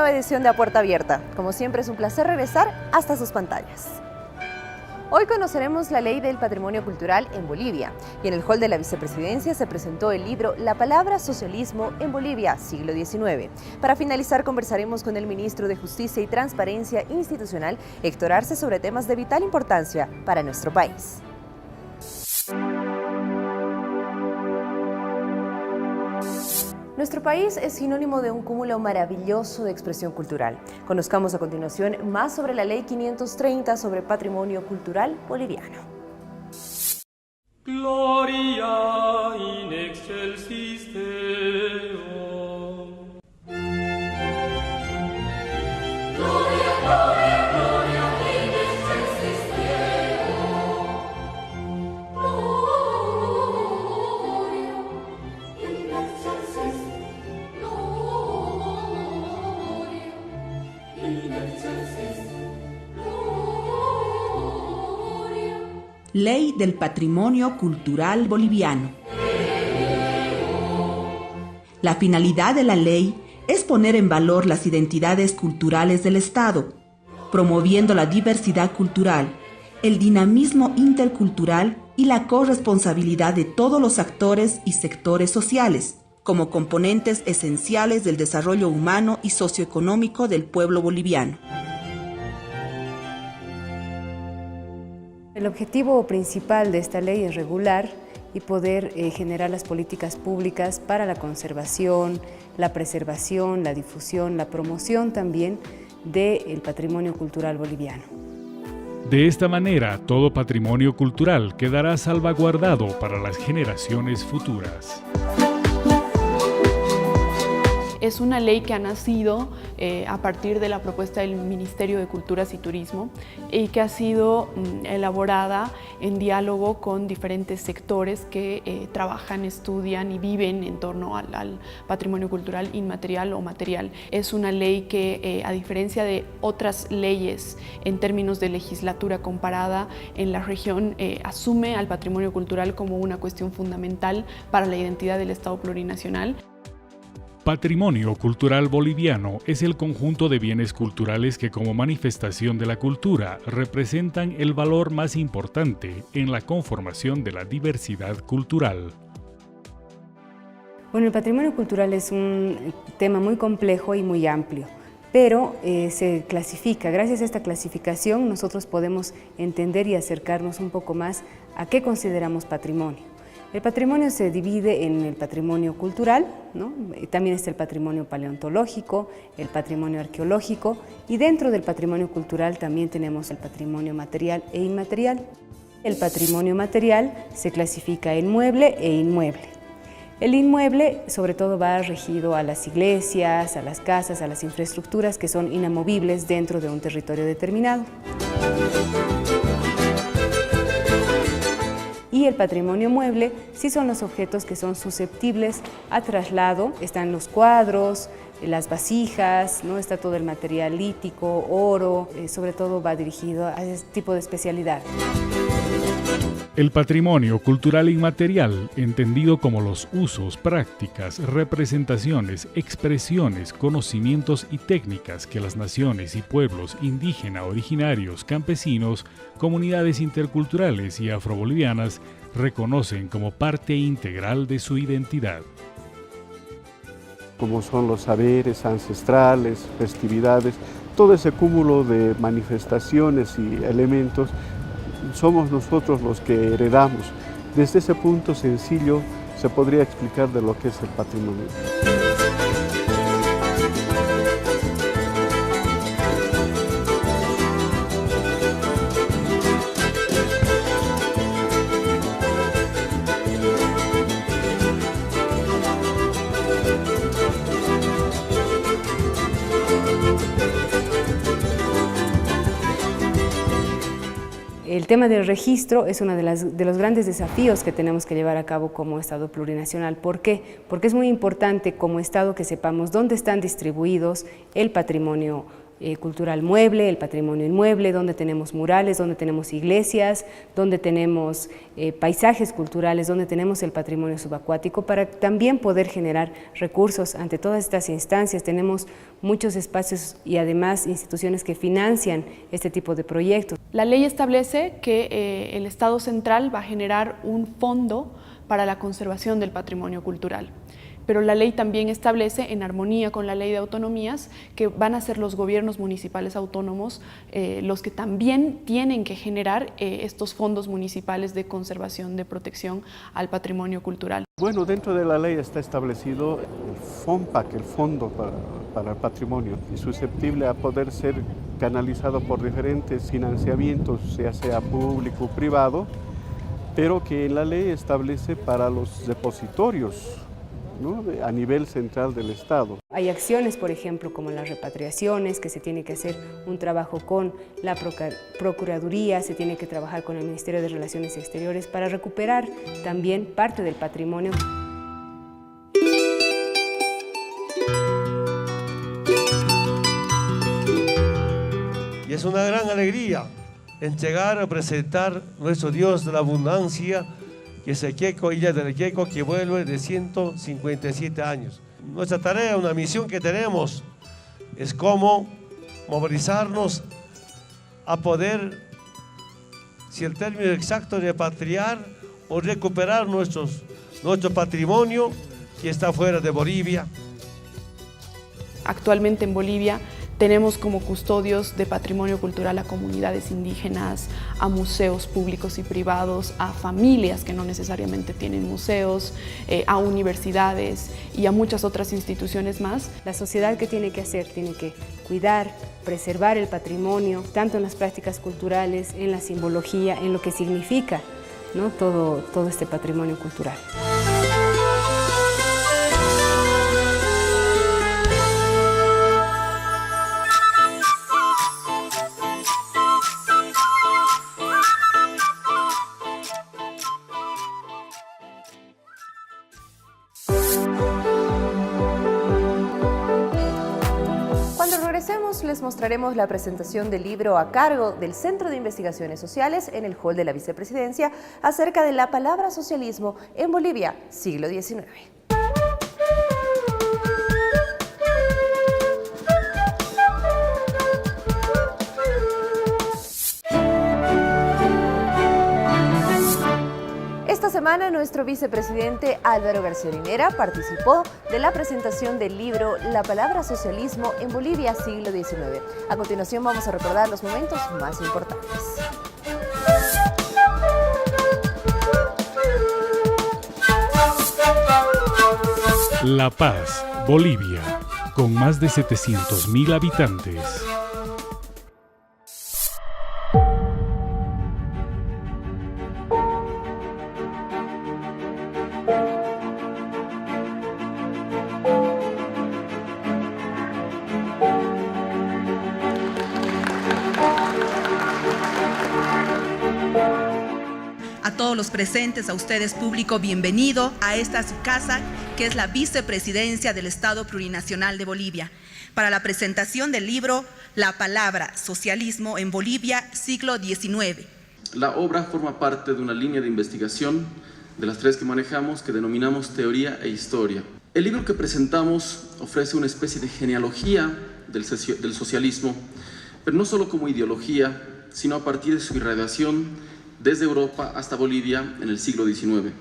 nueva edición de A Puerta Abierta. Como siempre es un placer regresar hasta sus pantallas. Hoy conoceremos la Ley del Patrimonio Cultural en Bolivia y en el hall de la Vicepresidencia se presentó el libro La palabra socialismo en Bolivia, siglo XIX. Para finalizar conversaremos con el ministro de Justicia y Transparencia Institucional, Héctor Arce, sobre temas de vital importancia para nuestro país. Nuestro país es sinónimo de un cúmulo maravilloso de expresión cultural. Conozcamos a continuación más sobre la Ley 530 sobre patrimonio cultural boliviano. Gloria in excelsis Deo. Gloria, gloria, gloria in excelsis Deo. Gloria in excelsis, gloria in excelsis, gloria. Ley del Patrimonio Cultural Boliviano. La finalidad de la ley es poner en valor las identidades culturales del Estado, promoviendo la diversidad cultural, el dinamismo intercultural y la corresponsabilidad de todos los actores y sectores sociales, como componentes esenciales del desarrollo humano y socioeconómico del pueblo boliviano. El objetivo principal de esta ley es regular y poder generar las políticas públicas para la conservación, la preservación, la difusión, la promoción también del patrimonio cultural boliviano. De esta manera, todo patrimonio cultural quedará salvaguardado para las generaciones futuras. Es una ley que ha nacido a partir de la propuesta del Ministerio de Culturas y Turismo y que ha sido elaborada en diálogo con diferentes sectores que trabajan, estudian y viven en torno al patrimonio cultural inmaterial o material. Es una ley que, a diferencia de otras leyes en términos de legislatura comparada en la región, asume al patrimonio cultural como una cuestión fundamental para la identidad del Estado plurinacional. Patrimonio cultural boliviano es el conjunto de bienes culturales que como manifestación de la cultura representan el valor más importante en la conformación de la diversidad cultural. Bueno, el patrimonio cultural es un tema muy complejo y muy amplio, pero se clasifica. Gracias a esta clasificación nosotros podemos entender y acercarnos un poco más a qué consideramos patrimonio. El patrimonio se divide en el patrimonio cultural, ¿no? También está el patrimonio paleontológico, el patrimonio arqueológico y dentro del patrimonio cultural también tenemos el patrimonio material e inmaterial. El patrimonio material se clasifica en mueble e inmueble. El inmueble sobre todo va regido a las iglesias, a las casas, a las infraestructuras que son inamovibles dentro de un territorio determinado. Y el patrimonio mueble sí son los objetos que son susceptibles a traslado. Están los cuadros, las vasijas, ¿no? Está todo el material lítico, oro, sobre todo va dirigido a ese tipo de especialidad. El patrimonio cultural inmaterial, entendido como los usos, prácticas, representaciones, expresiones, conocimientos y técnicas que las naciones y pueblos indígenas, originarios, campesinos, comunidades interculturales y afrobolivianas reconocen como parte integral de su identidad. Como son los saberes ancestrales, festividades, todo ese cúmulo de manifestaciones y elementos somos nosotros los que heredamos. Desde ese punto sencillo se podría explicar de lo que es el patrimonio. El tema del registro es uno de los grandes desafíos que tenemos que llevar a cabo como Estado plurinacional. ¿Por qué? Porque es muy importante como Estado que sepamos dónde están distribuidos el patrimonio cultural mueble, el patrimonio inmueble, donde tenemos murales, donde tenemos iglesias, donde tenemos paisajes culturales, donde tenemos el patrimonio subacuático, para también poder generar recursos ante todas estas instancias. Tenemos muchos espacios y además instituciones que financian este tipo de proyectos. La ley establece que el Estado central va a generar un fondo para la conservación del patrimonio cultural. Pero la ley también establece, en armonía con la ley de autonomías, que van a ser los gobiernos municipales autónomos los que también tienen que generar estos fondos municipales de conservación, de protección al patrimonio cultural. Bueno, dentro de la ley está establecido el FONPAC, el Fondo para el Patrimonio, y susceptible a poder ser canalizado por diferentes financiamientos, ya sea público o privado, pero que la ley establece para los depositorios, ¿no?, a nivel central del Estado. Hay acciones, por ejemplo, como las repatriaciones, que se tiene que hacer un trabajo con la Procuraduría, se tiene que trabajar con el Ministerio de Relaciones Exteriores para recuperar también parte del patrimonio. Y es una gran alegría entregar a presentar nuestro Dios de la abundancia, que es el Queco, Illa del Queco, que vuelve de 157 años. Nuestra tarea, una misión que tenemos, es cómo movilizarnos a poder, si el término exacto, repatriar o recuperar nuestro patrimonio que está fuera de Bolivia. Actualmente en Bolivia tenemos como custodios de patrimonio cultural a comunidades indígenas, a museos públicos y privados, a familias que no necesariamente tienen museos, a universidades y a muchas otras instituciones más. La sociedad, ¿qué tiene que hacer? Tiene que cuidar, preservar el patrimonio, tanto en las prácticas culturales, en la simbología, en lo que significa, ¿no?, todo este patrimonio cultural. Les mostraremos la presentación del libro a cargo del Centro de Investigaciones Sociales en el hall de la Vicepresidencia acerca de la palabra socialismo en Bolivia, siglo XIX. Esta semana nuestro vicepresidente Álvaro García Linera participó de la presentación del libro La palabra socialismo en Bolivia, siglo XIX. A continuación vamos a recordar los momentos más importantes. La Paz, Bolivia, con más de 700.000 habitantes. A todos los presentes, a ustedes público, bienvenido a esta su casa, que es la Vicepresidencia del Estado Plurinacional de Bolivia, para la presentación del libro La palabra socialismo en Bolivia, siglo XIX. La obra forma parte de una línea de investigación de las tres que manejamos, que denominamos teoría e historia. El libro que presentamos ofrece una especie de genealogía del socialismo, pero no solo como ideología, sino a partir de su irradiación desde Europa hasta Bolivia en el siglo XIX.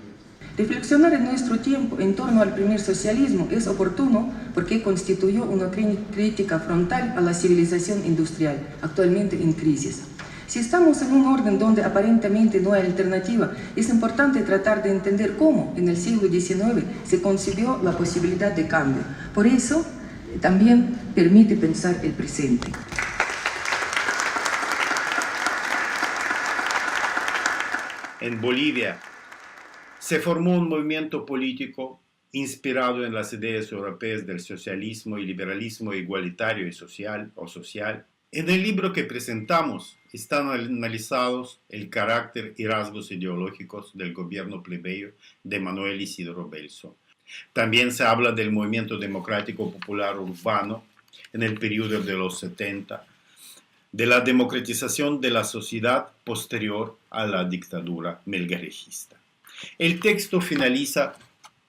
Reflexionar en nuestro tiempo en torno al primer socialismo es oportuno porque constituyó una crítica frontal a la civilización industrial, actualmente en crisis. Si estamos en un orden donde aparentemente no hay alternativa, es importante tratar de entender cómo en el siglo XIX se concibió la posibilidad de cambio. Por eso, también permite pensar el presente. En Bolivia se formó un movimiento político inspirado en las ideas europeas del socialismo y liberalismo igualitario y social. En el libro que presentamos están analizados el carácter y rasgos ideológicos del gobierno plebeyo de Manuel Isidro Belzo. También se habla del movimiento democrático popular urbano en el periodo de los 70, de la democratización de la sociedad posterior a la dictadura melgarejista. El texto finaliza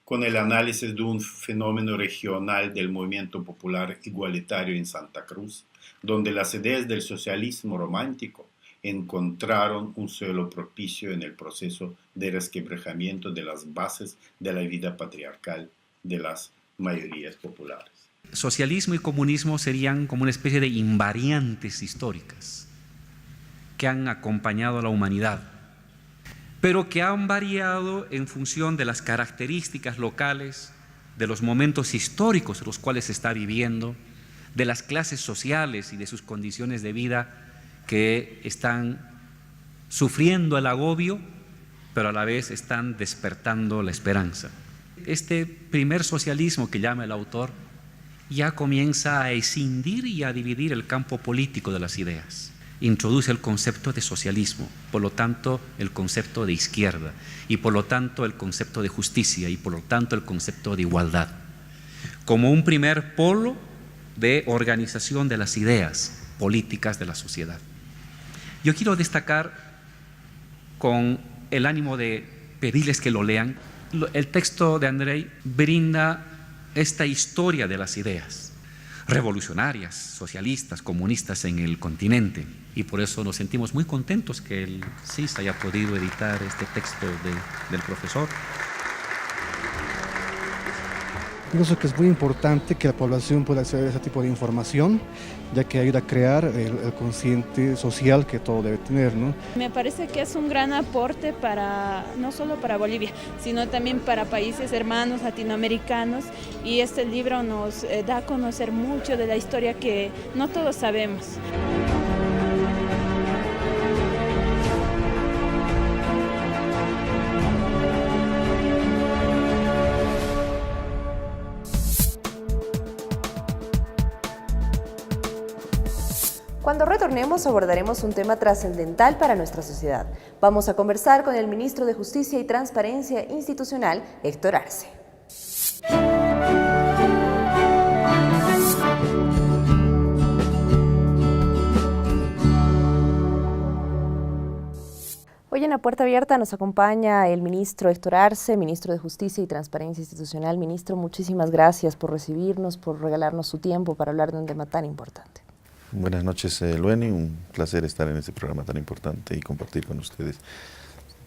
con el análisis de un fenómeno regional del movimiento popular igualitario en Santa Cruz, donde las ideas del socialismo romántico encontraron un suelo propicio en el proceso de resquebrajamiento de las bases de la vida patriarcal de las mayorías populares. Socialismo y comunismo serían como una especie de invariantes históricas que han acompañado a la humanidad, pero que han variado en función de las características locales, de los momentos históricos en los cuales se está viviendo, de las clases sociales y de sus condiciones de vida que están sufriendo el agobio, pero a la vez están despertando la esperanza. Este primer socialismo que llama el autor ya comienza a escindir y a dividir el campo político de las ideas. Introduce el concepto de socialismo, por lo tanto el concepto de izquierda, y por lo tanto el concepto de justicia, y por lo tanto el concepto de igualdad, como un primer polo de organización de las ideas políticas de la sociedad. Yo quiero destacar, con el ánimo de pedirles que lo lean, el texto de Andrei brinda esta historia de las ideas revolucionarias, socialistas, comunistas en el continente, y por eso nos sentimos muy contentos que el CIS haya podido editar este texto del profesor. Pienso que es muy importante que la población pueda acceder a ese tipo de información, ya que ayuda a crear el consciente social que todo debe tener, ¿no? Me parece que es un gran aporte no solo para Bolivia, sino también para países hermanos latinoamericanos, y este libro nos da a conocer mucho de la historia que no todos sabemos. Cuando retornemos abordaremos un tema trascendental para nuestra sociedad. Vamos a conversar con el ministro de Justicia y Transparencia Institucional, Héctor Arce. Hoy en La Puerta Abierta nos acompaña el ministro Héctor Arce, ministro de Justicia y Transparencia Institucional. Ministro, muchísimas gracias por recibirnos, por regalarnos su tiempo para hablar de un tema tan importante. Buenas noches, Lueni. Un placer estar en este programa tan importante y compartir con ustedes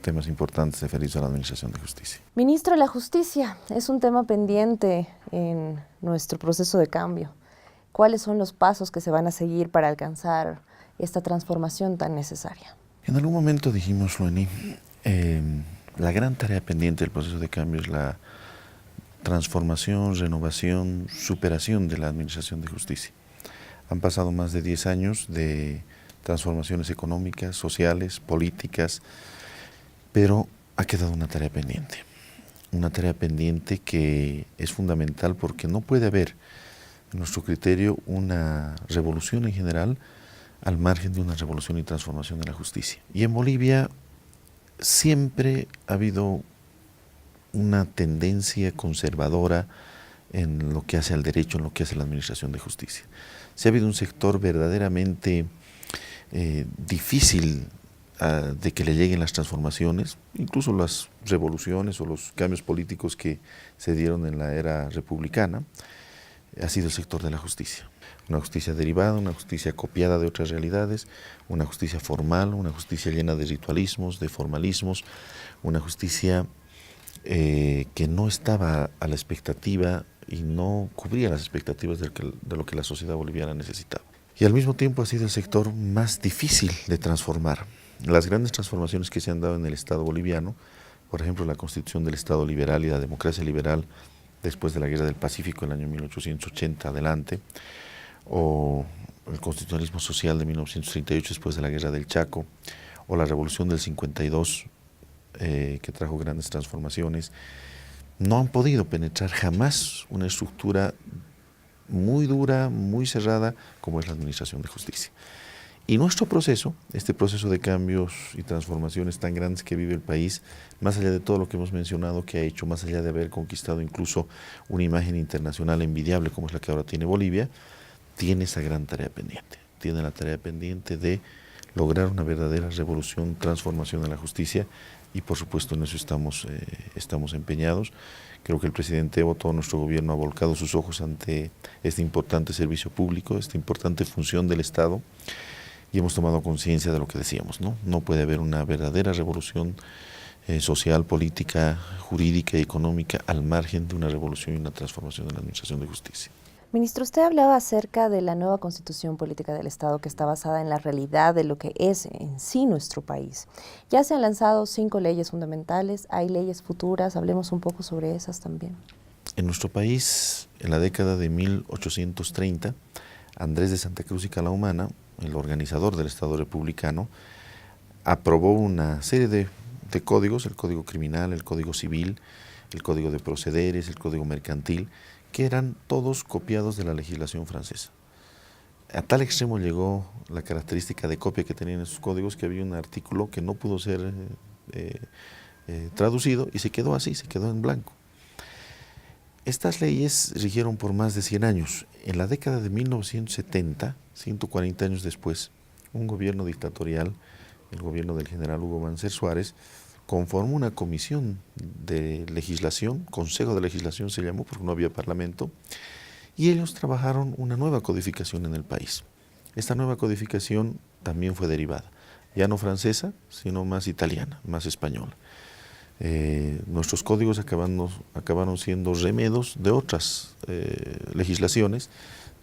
temas importantes referidos a la Administración de Justicia. Ministro, la justicia es un tema pendiente en nuestro proceso de cambio. ¿Cuáles son los pasos que se van a seguir para alcanzar esta transformación tan necesaria? En algún momento dijimos, Lueni, la gran tarea pendiente del proceso de cambio es la transformación, renovación, superación de la Administración de Justicia. Han pasado más de 10 años de transformaciones económicas, sociales, políticas, pero ha quedado una tarea pendiente que es fundamental porque no puede haber, en nuestro criterio, una revolución en general al margen de una revolución y transformación de la justicia. Y en Bolivia siempre ha habido una tendencia conservadora en lo que hace al derecho, en lo que hace la Administración de Justicia. Si ha habido un sector verdaderamente difícil de que le lleguen las transformaciones, incluso las revoluciones o los cambios políticos que se dieron en la era republicana, ha sido el sector de la justicia. Una justicia derivada, una justicia copiada de otras realidades, una justicia formal, una justicia llena de ritualismos, de formalismos, una justicia que no estaba a la expectativa y no cubría las expectativas de lo que la sociedad boliviana necesitaba. Y al mismo tiempo ha sido el sector más difícil de transformar. Las grandes transformaciones que se han dado en el Estado boliviano, por ejemplo la constitución del Estado liberal y la democracia liberal después de la Guerra del Pacífico en el año 1880 adelante, o el constitucionalismo social de 1938 después de la Guerra del Chaco, o la Revolución del 52 que trajo grandes transformaciones, no han podido penetrar jamás una estructura muy dura, muy cerrada, como es la Administración de Justicia. Y nuestro proceso, este proceso de cambios y transformaciones tan grandes que vive el país, más allá de todo lo que hemos mencionado que ha hecho, más allá de haber conquistado incluso una imagen internacional envidiable como es la que ahora tiene Bolivia, tiene esa gran tarea pendiente. Tiene la tarea pendiente de lograr una verdadera revolución, transformación en la justicia, y por supuesto en eso estamos empeñados. Creo que el presidente Evo, todo nuestro gobierno, ha volcado sus ojos ante este importante servicio público, esta importante función del Estado, y hemos tomado conciencia de lo que decíamos, ¿no? No puede haber una verdadera revolución social, política, jurídica y económica al margen de una revolución y una transformación en la administración de justicia. Ministro, usted hablaba acerca de la nueva constitución política del Estado que está basada en la realidad de lo que es en sí nuestro país. Ya se han lanzado 5 leyes fundamentales, hay leyes futuras, hablemos un poco sobre esas también. En nuestro país, en la década de 1830, Andrés de Santa Cruz y Calahumana, el organizador del Estado republicano, aprobó una serie de códigos, el Código Criminal, el Código Civil, el Código de Procederes, el Código Mercantil, que eran todos copiados de la legislación francesa. A tal extremo llegó la característica de copia que tenían esos códigos que había un artículo que no pudo ser traducido y se quedó así, se quedó en blanco. Estas leyes rigieron por más de 100 años. En la década de 1970, 140 años después, un gobierno dictatorial, el gobierno del general Hugo Banzer Suárez, conformó una comisión de legislación, Consejo de Legislación se llamó porque no había parlamento, y ellos trabajaron una nueva codificación en el país. Esta nueva codificación también fue derivada, ya no francesa, sino más italiana, más española. Nuestros códigos acabaron siendo remedos de otras legislaciones,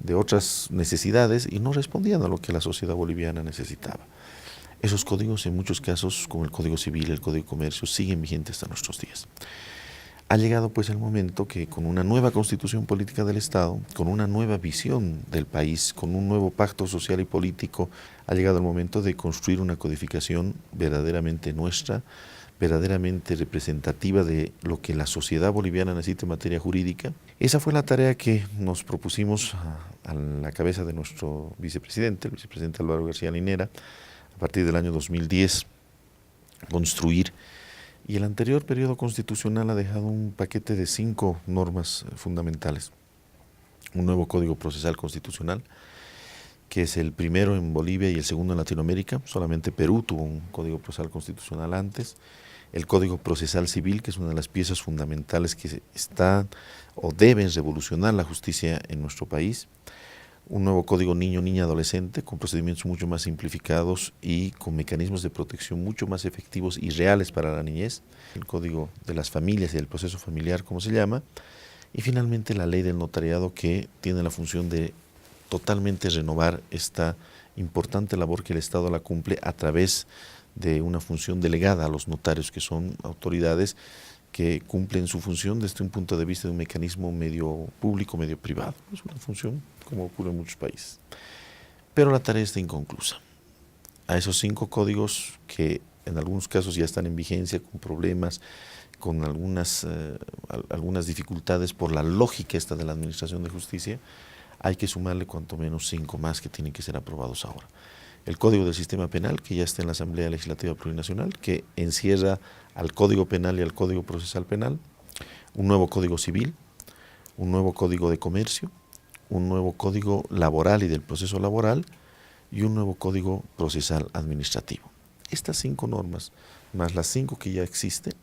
de otras necesidades, y no respondían a lo que la sociedad boliviana necesitaba. Esos códigos, en muchos casos, como el Código Civil, el Código de Comercio, siguen vigentes hasta nuestros días. Ha llegado pues el momento que con una nueva constitución política del Estado, con una nueva visión del país, con un nuevo pacto social y político, ha llegado el momento de construir una codificación verdaderamente nuestra, verdaderamente representativa de lo que la sociedad boliviana necesita en materia jurídica. Esa fue la tarea que nos propusimos a la cabeza de nuestro vicepresidente, el vicepresidente Álvaro García Linera, a partir del año 2010, construir. Y el anterior periodo constitucional ha dejado un paquete de 5 normas fundamentales. Un nuevo Código Procesal Constitucional, que es el primero en Bolivia y el segundo en Latinoamérica. Solamente Perú tuvo un Código Procesal Constitucional antes. El Código Procesal Civil, que es una de las piezas fundamentales que está o deben revolucionar la justicia en nuestro país. Un nuevo Código Niño-Niña-Adolescente, con procedimientos mucho más simplificados y con mecanismos de protección mucho más efectivos y reales para la niñez. El Código de las Familias y del Proceso Familiar, como se llama. Y finalmente la Ley del Notariado, que tiene la función de totalmente renovar esta importante labor que el Estado la cumple a través de una función delegada a los notarios, que son autoridades que cumplen su función desde un punto de vista de un mecanismo medio público, medio privado. Es una función como ocurre en muchos países. Pero la tarea está inconclusa. A esos 5 códigos que en algunos casos ya están en vigencia, con problemas, con algunas dificultades por la lógica esta de la administración de justicia, hay que sumarle cuanto menos 5 más que tienen que ser aprobados ahora. El Código del Sistema Penal, que ya está en la Asamblea Legislativa Plurinacional, que encierra al Código Penal y al Código Procesal Penal, un nuevo Código Civil, un nuevo Código de Comercio, un nuevo Código Laboral y del Proceso Laboral y un nuevo Código Procesal Administrativo. Estas 5 normas, más las 5 que ya existen,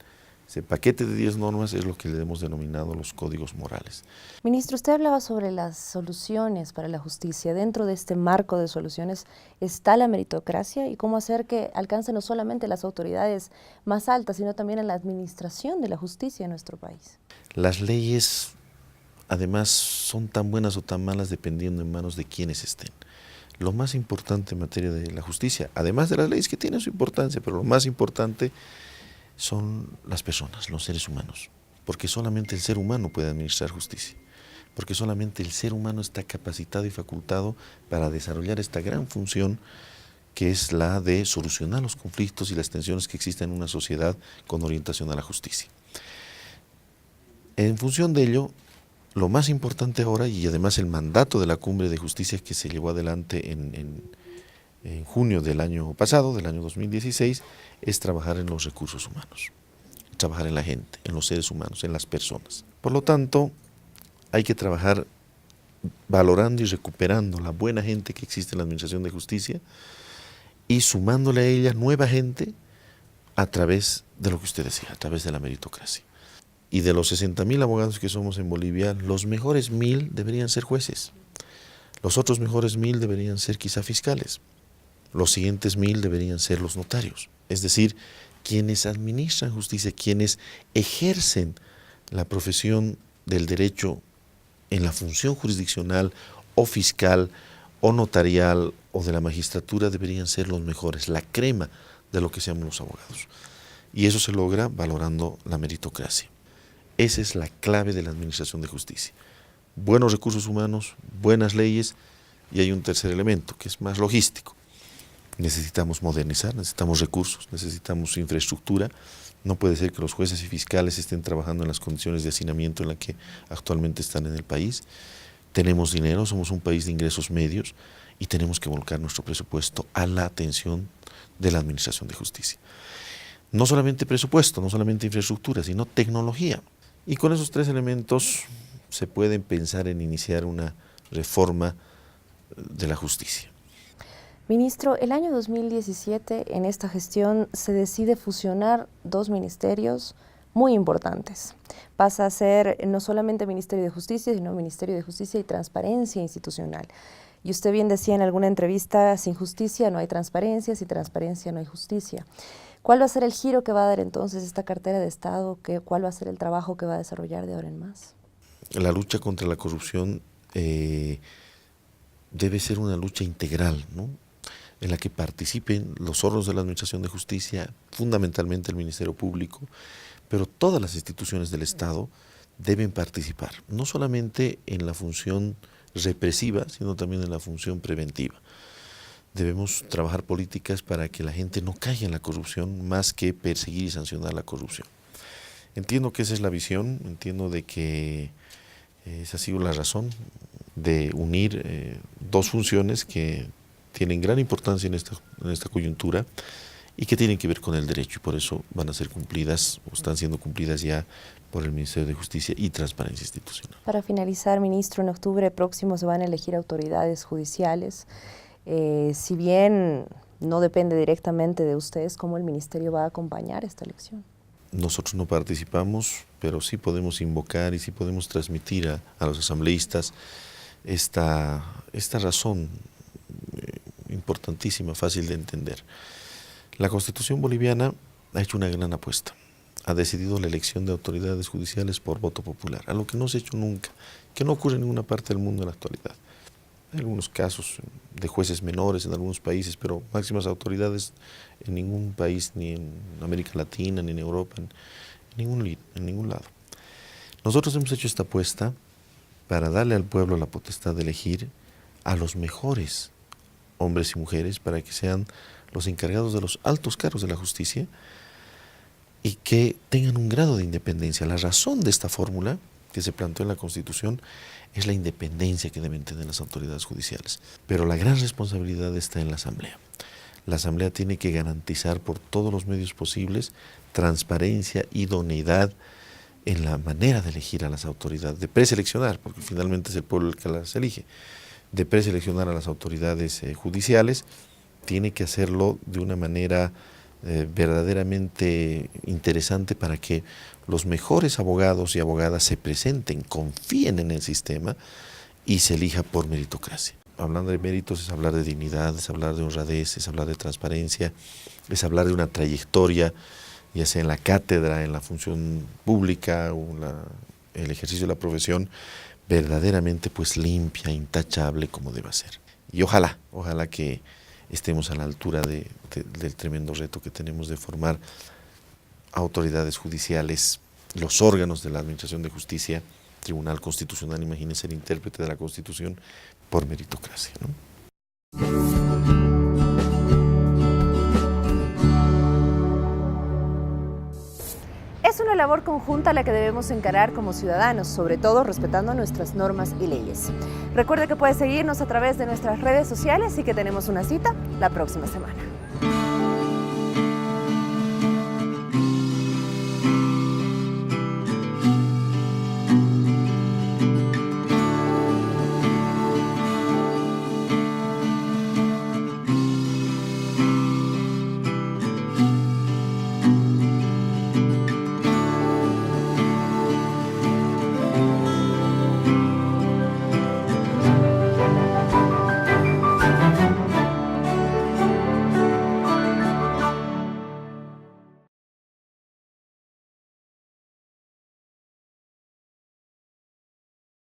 ese paquete de 10 normas es lo que le hemos denominado los códigos morales. Ministro, usted hablaba sobre las soluciones para la justicia. Dentro de este marco de soluciones está la meritocracia y cómo hacer que alcance no solamente las autoridades más altas, sino también en la administración de la justicia en nuestro país. Las leyes, además, son tan buenas o tan malas dependiendo en manos de quienes estén. Lo más importante en materia de la justicia, además de las leyes que tienen su importancia, pero lo más importante son las personas, los seres humanos, porque solamente el ser humano puede administrar justicia, porque solamente el ser humano está capacitado y facultado para desarrollar esta gran función que es la de solucionar los conflictos y las tensiones que existen en una sociedad con orientación a la justicia. En función de ello, lo más importante ahora, y además el mandato de la Cumbre de Justicia que se llevó adelante en junio del año pasado, del año 2016, es trabajar en los recursos humanos, trabajar en la gente, en los seres humanos, en las personas. Por lo tanto, hay que trabajar valorando y recuperando la buena gente que existe en la Administración de Justicia y sumándole a ella nueva gente a través de lo que usted decía, a través de la meritocracia. Y de los 60.000 abogados que somos en Bolivia, los mejores 1.000 deberían ser jueces. Los otros mejores 1.000 deberían ser quizá fiscales. Los siguientes 1.000 deberían ser los notarios. Es decir, quienes administran justicia, quienes ejercen la profesión del derecho en la función jurisdiccional o fiscal o notarial o de la magistratura deberían ser los mejores, la crema de lo que seamos los abogados. Y eso se logra valorando la meritocracia. Esa es la clave de la administración de justicia. Buenos recursos humanos, buenas leyes, y hay un tercer elemento que es más logístico. Necesitamos modernizar, necesitamos recursos, necesitamos infraestructura. No puede ser que los jueces y fiscales estén trabajando en las condiciones de hacinamiento en las que actualmente están en el país. Tenemos dinero, somos un país de ingresos medios y tenemos que volcar nuestro presupuesto a la atención de la administración de justicia. No solamente presupuesto, no solamente infraestructura, sino tecnología. Y con esos tres elementos se puede pensar en iniciar una reforma de la justicia. Ministro, el año 2017 en esta gestión se decide fusionar dos ministerios muy importantes. Pasa a ser no solamente Ministerio de Justicia, sino Ministerio de Justicia y Transparencia Institucional. Y usted bien decía en alguna entrevista, sin justicia no hay transparencia, sin transparencia no hay justicia. ¿Cuál va a ser el giro que va a dar entonces esta cartera de Estado? ¿Cuál va a ser el trabajo que va a desarrollar de ahora en más? La lucha contra la corrupción debe ser una lucha integral, ¿no?, en la que participen los órganos de la Administración de Justicia, fundamentalmente el Ministerio Público, pero todas las instituciones del Estado deben participar, no solamente en la función represiva, sino también en la función preventiva. Debemos trabajar políticas para que la gente no caiga en la corrupción, más que perseguir y sancionar la corrupción. Entiendo que esa es la visión, entiendo de que esa ha sido la razón de unir dos funciones que tienen gran importancia en esta coyuntura y que tienen que ver con el derecho, y por eso van a ser cumplidas o están siendo cumplidas ya por el Ministerio de Justicia y Transparencia Institucional. Para finalizar, ministro, en octubre próximo se van a elegir autoridades judiciales. Si bien no depende directamente de ustedes, ¿cómo el ministerio va a acompañar esta elección? Nosotros no participamos, pero sí podemos invocar y sí podemos transmitir a los asambleístas esta razón importantísima, fácil de entender. La Constitución boliviana ha hecho una gran apuesta. Ha decidido la elección de autoridades judiciales por voto popular, algo que no se ha hecho nunca, que no ocurre en ninguna parte del mundo en la actualidad. Hay algunos casos de jueces menores en algunos países, pero máximas autoridades en ningún país, ni en América Latina, ni en Europa, en ningún lado. Nosotros hemos hecho esta apuesta para darle al pueblo la potestad de elegir a los mejores hombres y mujeres para que sean los encargados de los altos cargos de la justicia y que tengan un grado de independencia. La razón de esta fórmula que se planteó en la Constitución es la independencia que deben tener las autoridades judiciales. Pero la gran responsabilidad está en la Asamblea. La Asamblea tiene que garantizar por todos los medios posibles transparencia, idoneidad en la manera de elegir a las autoridades, de preseleccionar, porque finalmente es el pueblo el que las elige, de preseleccionar a las autoridades judiciales. Tiene que hacerlo de una manera verdaderamente interesante para que los mejores abogados y abogadas se presenten, confíen en el sistema y se elija por meritocracia. Hablando de méritos es hablar de dignidad, es hablar de honradez, es hablar de transparencia, es hablar de una trayectoria, ya sea en la cátedra, en la función pública o el ejercicio de la profesión, verdaderamente pues limpia, intachable como deba ser. Y ojalá que estemos a la altura del tremendo reto que tenemos de formar autoridades judiciales, los órganos de la Administración de Justicia, Tribunal Constitucional, imagínense, el intérprete de la Constitución, por meritocracia, ¿no? Es una labor conjunta la que debemos encarar como ciudadanos, sobre todo respetando nuestras normas y leyes. Recuerde que puede seguirnos a través de nuestras redes sociales y que tenemos una cita la próxima semana.